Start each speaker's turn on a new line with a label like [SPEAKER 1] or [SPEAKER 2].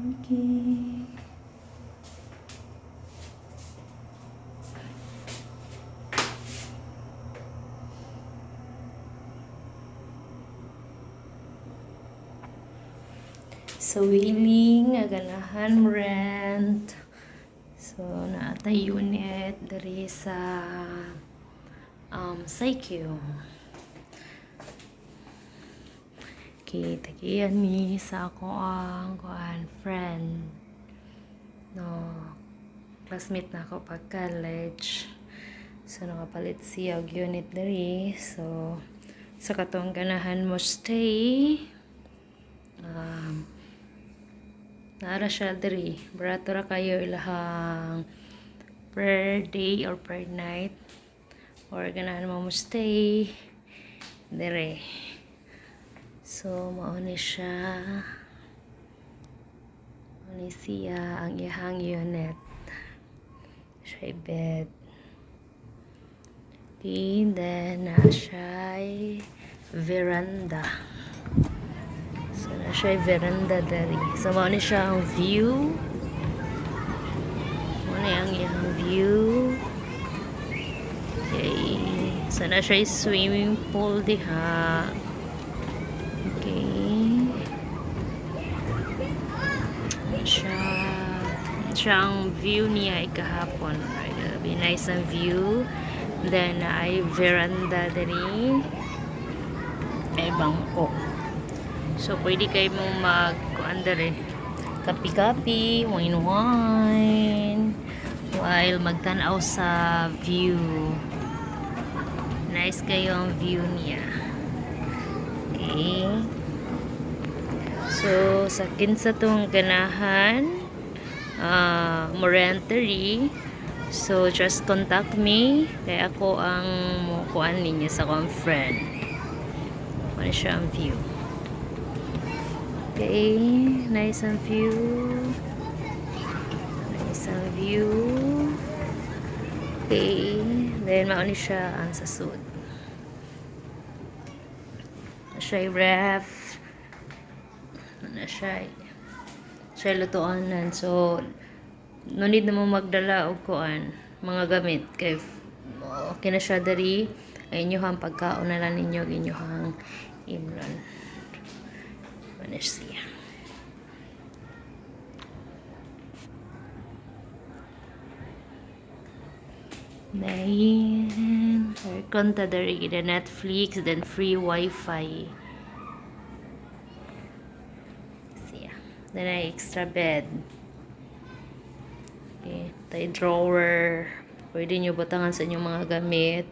[SPEAKER 1] Okay. So, willing nga ganahan rent. So, naatay unit dari sa Saikyo. Okay, tagiyan mi sa ako ang friend. No, classmate na ako pag college. So, nakapalit siya og unit dari. So, sa katong ganahan mo stay. Naara siya diri. Barato ra kayo ilahang per day or per night. Or ganahan mo stay diri. So, mauni siya. Mauni siya ang ihang unit. Siya bed. And then, na siya veranda. So, na siya veranda dari. So, mauni siya ang view. Mauni ang iyang view. Okay. So, na siya swimming pool diha. Okay. Siya ang view niya ay kahapon. Be nice ang view. Then, ay veranda dari. Ay bangko. So, pwede kayo mong mag-kuandar kapi-kapi, wine-wine, while magtanaw sa view. Nice kayo ang view niya. Okay. So, sa kinsa tong ganahan, Morentary. So, just contact me. Kaya ako ang kuan ninyo sa akong friend. Ano siya ang view. Okay, nice ang view. Nice ang view. Okay, then mauni siya ang sasud. Siya ref. Siya lutuanan. So, no need na mo magdala og kuan mga gamit kay okay na siya dari. Ay inyohang pagkaon na lang ninyo inyohang imnon. Siya. Then, konta dari the Netflix, then free Wi-Fi. Siya. Then, ay extra bed. Okay. Tayo drawer. Pwede nyo butangan sa inyong mga gamit.